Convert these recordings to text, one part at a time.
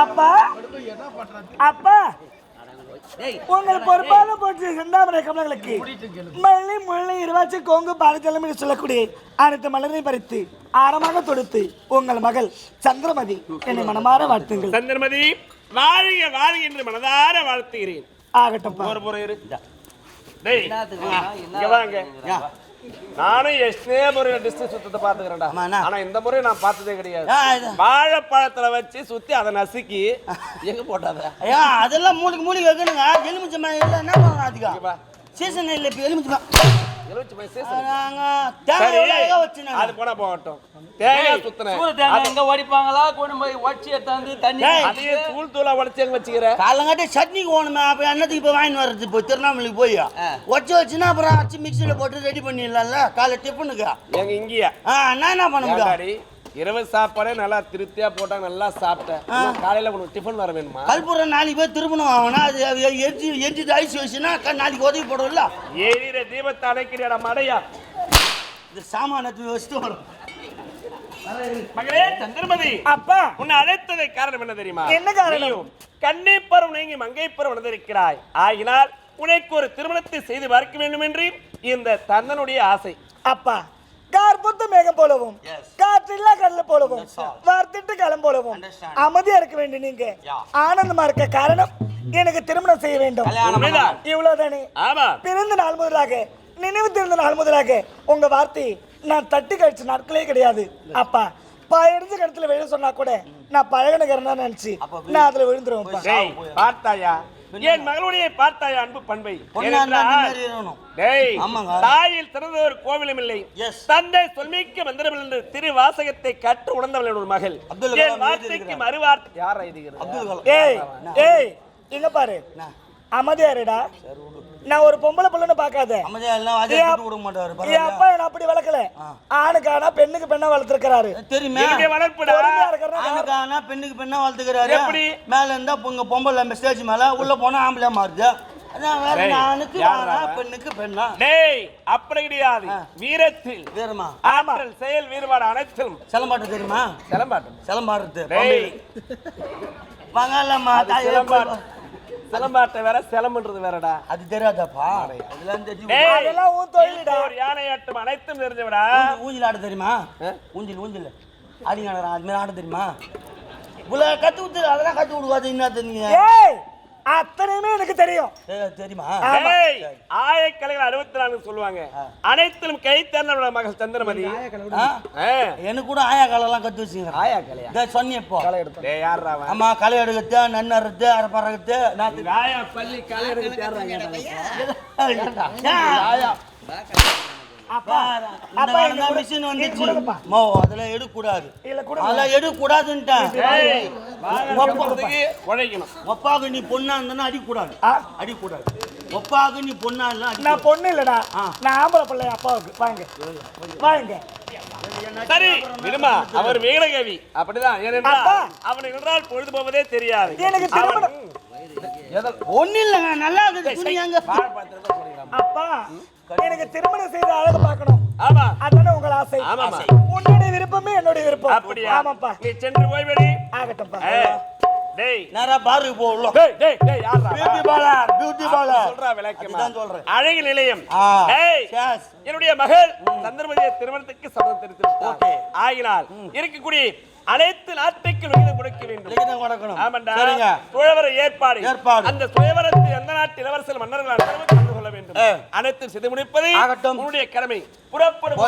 அப்பா அப்பா உங்கள் பொறுப்பான போச்சு செந்தாமரை கமலங்களுக்கு மல்லி முல்லை இருவாச்சி கோங்கு பாரஜலம் என்று சொல்லக்கூடிய அனைத்து மலரை பறித்து ஆரமாக தொடுத்து உங்கள் மகள் சந்திரமதி என்னை மனமாற வாழ்த்துங்கள். சந்திரமதி வாழ்க வாழ்க என்று மனதார வாழ்த்துகிறேன். ஆகட்டும். நானும் எஸ்னே முறை டிஸ்ட்ரிக்ட் சுத்தத்தை பாத்துக்கிறேன்டா. ஆனா இந்த முறை நான் பார்த்ததே கிடையாது. வாழைப்பழத்துல வச்சு சுத்தி அதை நசுக்கி எங்க போட்டாத அதெல்லாம் மூலிகை மூலிகை வைக்கணுங்க. எலுமிச்சை இல்ல என்ன அதிகம் சீசன் இல்ல. இப்ப எலுமிச்சை அது போனா போகட்டும். தேங்காய் சுத்தினேன் எங்க ஓடிப்பாங்களா கொண்டு போய் உடச்சி எடுத்தாந்து தண்ணி அதையே தூள் தூளா உடச்சி எங்க வச்சுக்கிறேன். காலங்காட்டி சட்னிக்கு போகணுமே. அப்ப என்னத்துக்கு இப்ப வாங்கி வர்றது? இப்போ திருவண்ணாமலைக்கு போய் உடச்சி வச்சுன்னா அப்புறம் அரைச்சி மிக்சியில போட்டு ரெடி பண்ணிடலாம்ல காலை டிஃபனுக்கு. எங்க இங்கேயா நான் என்ன பண்ண முடியும்? இரவு சாப்பாடே நல்லா திருப்தியா போட்டா நல்லா சாப்பிட்டேன். காலையில உனக்கு டிஃபன் வர வேணுமா? கல்புரம் நாளைக்கு போய் திரும்பணும் ஆகனா அது எரிஞ்சு ஐஸ் வச்சுன்னா நாளைக்கு உதவி போடும்ல. எரியிற தீபத்தை அணைக்கிறியாடா மடையா? இந்த சாமானத்தை வச்சுட்டு வரும். மகளே சந்திரமதி அப்பா உன்னை அழைத்ததை காரணம் என்ன தெரியுமா? என்ன காரணம்? கன்னிப்பருவம் நீங்கி மங்கைப்பருவம் வந்திருக்கிறாய். ஆகினால் உனக்கு ஒரு திருமணத்தை செய்து பார்க்க வேண்டும் என்று இந்த தந்தனுடைய ஆசை. அப்பா கார்புத்து மேகம் போலவும் காற்றில்லா கடல போலவும் வார்த்திட்டு களம் போலவும் அமைதியா இருக்க வேண்டும். நீங்க ஆனந்தமா இருக்க காரணம் எனக்கு திருமணம் செய்ய வேண்டும். இவ்வளவுதானே? பிறந்த நாள் முதலாக நினைவு தெரிந்த நாள் முதலாக உங்க வார்த்தை நான் தட்டி கழிச்ச நாட்களே கிடையாது. அப்பா பாயடிச்ச கடத்துல விழ சொன்னா கூட நான் பழகனகரனா நினைச்சு நான் அதுல விழுந்துருவேன். பார்த்தாயா என் மகளுடைய பார்த்தாயா அன்பு பண்பை? தாயில் திறந்த ஒரு கோவிலும் இல்லை, தந்தை சொல்மிக்க மந்திரம் என்று திருவாசகத்தை கற்று உணர்ந்தவள் ஒரு மகள். என் வார்த்தைக்கு மறுவார்த்தை யார் எழுதுகிறது? ஏய் ஏய் இங்க பாரு அமைதியாருடா. நான் ஒரு பொம்பளை பிள்ளைன்னு பாக்காத. என் அப்பா என்ன அப்படி வளர்க்கல. ஆணுக்கானா பெண்ணுக்கு பெண்ணா வளர்த்திருக்கிறாரு. தெரியுமா? ஆணுக்கானா பெண்ணுக்கு பெண்ணா வளர்த்துக்கிறாரு. எப்படி மேல இருந்தா உங்க பொம்பளை ஸ்டேஜ் மேல உள்ள போனா ஆம்பளை மாறுது. பெண்ணுக்கு பெண்ணா? அப்படி கிடையாது. வீரத்தில் வீரமா ஆற்றல் செயல் வீரபாடு அனைத்திலும் சிலம்பாட்டு தெரியுமா? சிலம்பாடுறது வாங்கலாமா? சிலம்பாட்டை வேற சிலம்புன்றது வேறடா. அது தெரியாதப்பா. யானையாட்டம் அனைத்தும் தெரிஞ்சவடா. ஊஞ்சல் ஆட தெரியுமா? ஊஞ்சல் ஆடி அது மாதிரி ஆட தெரியுமா? கத்து விட்டு அதெல்லாம் கத்து விடுவாது. என்ன தெரியுங்க? அத்தனையுமே எனக்கு தெரியும். தெரியுமா? ஆயக்கலைகள் 64 சொல்லுவாங்க. அனைத்திலும் கை தேர்ந்த மகள் சந்திரமதி. எனக்கு கூட ஆயா கலைலாம் கத்து வச்சுங்க. ஆயா கலையா சொன்னியப்போ? ஆமா, களை எடுக்கிறது, நன்னறது, அரப்பறகுது. பள்ளி களை எடுக்க மிஷின் வந்துச்சு. அதுல எடுக்கூடாது. அதெல்லாம் எடுக்கூடாதுன்ட்டான். ஒப்பாக நீ பொண்ணா இருந்தா அடிக்கூடாது. ஒப்பாக நீ பொண்ணா இல்ல. நான் பொண்ணு இல்லடா, நான் ஆம்பளை பிள்ளை. அப்பாவுக்கு வாங்க வாங்க. சரி விடுமா, அவர் மேலகவி அப்படிதான். அவனை என்றால் பொழுது போவதே தெரியாது. எனக்கு திருமணம் ஒண்ணு இல்லைங்க, நல்லா இருக்குது. அப்பா எனக்கு திருமணம் செய்து அழகு பார்க்கணும். ஆமா, அதானே உங்கள் ஆசை. உன்னுடைய விருப்பமே என்னுடைய விருப்பம். அப்படியா? ஆமாப்பா. நீ சென்று போய்விடு. ஆகட்டும்பா. டேய் நேரா பாருக்கு போ உள்ள. டேய் யாரா? பியூட்டி பார்லர் சொல்றா விளக்கமா. அதான் சொல்றேன். அழகு நிலையம். என்னுடைய மகள் சந்திரமதியை திருமணத்துக்கு சம்மதம் தெரிவித்துவிட்டார். ஓகே. ஆகினால் இருக்கக்கூடிய அனைத்து நாட்டுக்கு விகிதம் கொடுக்க வேண்டும். விகிதம் கொடுக்கணும். ஆமாண்டா. சரிங்க. சுயவர ஏற்பாடு. அந்த சுயவரத்தில் எந்த நாட்டு இளவரசர் மன்னர்கள் அனைவரும் கலந்து கொள்ள வேண்டும். அனைத்து செய்து முடிப்பது உன்னுடைய கடமை. புறப்படும்.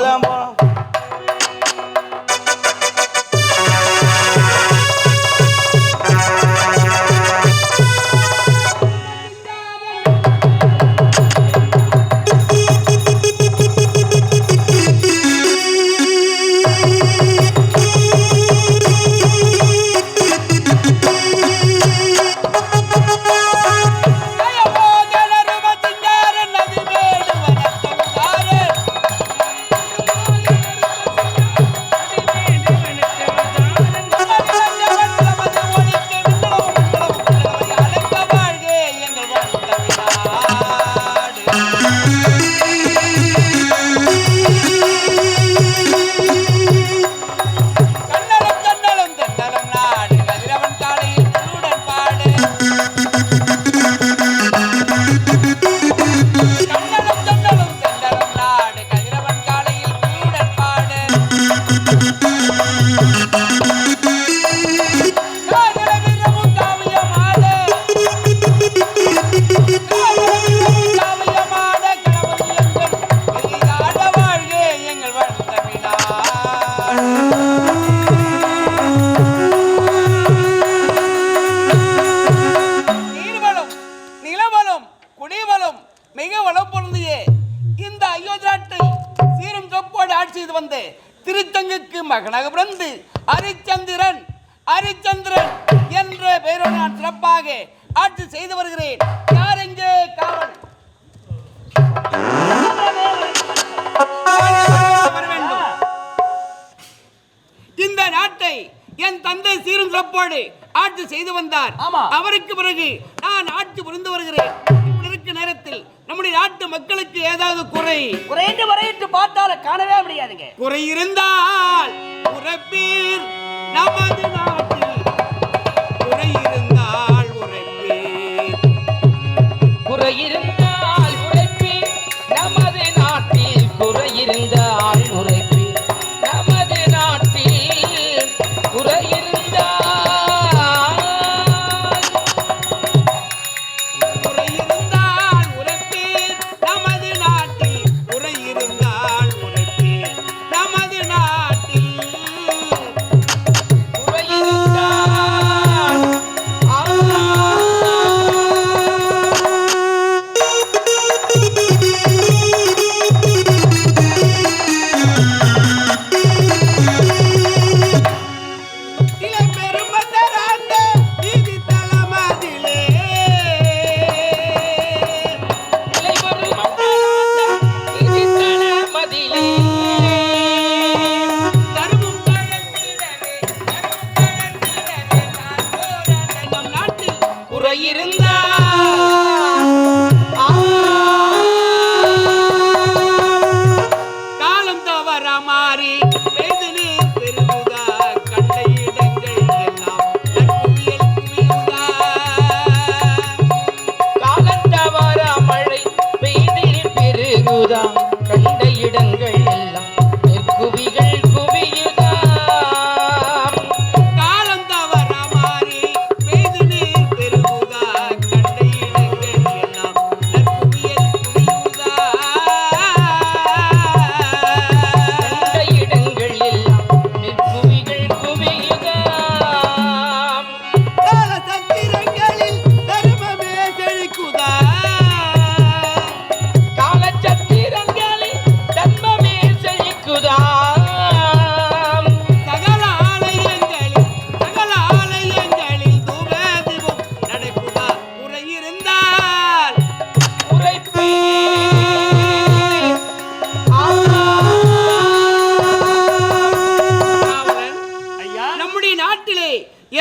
நான் சிறப்பாக ஆட்சி செய்து வருகிறேன். யார் எங்கே காவல்? வர வேண்டும். இந்த நாட்டை என் தந்தை சீரும் சிறப்போடு ஆட்சி செய்து வந்தார். அவருக்கு பிறகு நான் ஆட்சி புரிந்து வருகிறேன். நேரத்தில் நம்முடைய நாட்டு மக்களுக்கு ஏதாவது குறைந்து வரையிட்டு பார்த்தால காணவே முடியாதுங்க. குறை இருந்தால் உரைப்பீர் நமது நாட்டில், குறை இருந்தால் உரைப்பீர், குறை இருந்தால் உரைப்பீர் நமது நாட்டில், குறை இருந்தால் உரைப்பீர் நமது நாட்டில், குறை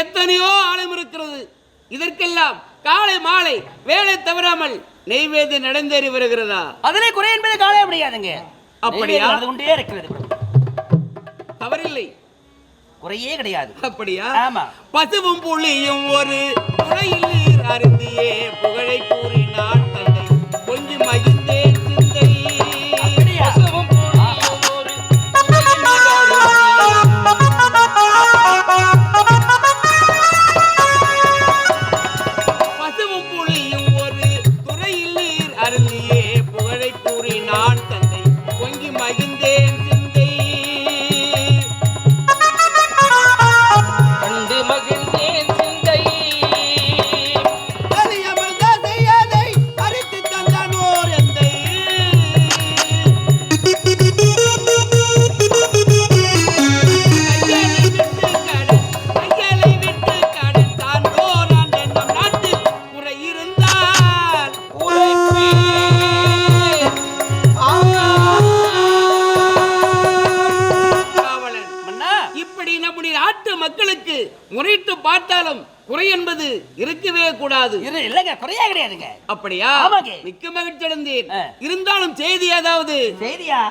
எத்தனையோ ஆலயம் இருக்கிறது. இதற்கெல்லாம் காலை மாலை வேலை தவறாமல் நெய்வேத்தியம் நடந்தேறி வருகிறதா? அதிலே குறை என்பது காண முடியாதுங்க. அப்படியா? அது கொண்டே இருக்கிறது. தவறில்லை, குறையே கிடையாது. அப்படியா? ஆமா. பசுவும் புலியும் ஒரு குறையில் அருந்தியே புகழை கூறினான் தந்தை கொஞ்சம் மகிழ்ந்தேன் சிந்தை. அப்படியா? பசுவும் புலியும் ஒரு மக்களுக்கு முறையிட்டு பார்த்தாலும் குறை என்பது இருக்கவே கூடாது. இல்லங்க, குறையா கிடையாதுங்க. அப்படியா? மிக்க மகிழ்ச்சி அடைந்தேன். இருந்தாலும் செய்தி ஏதாவது? செய்தியா?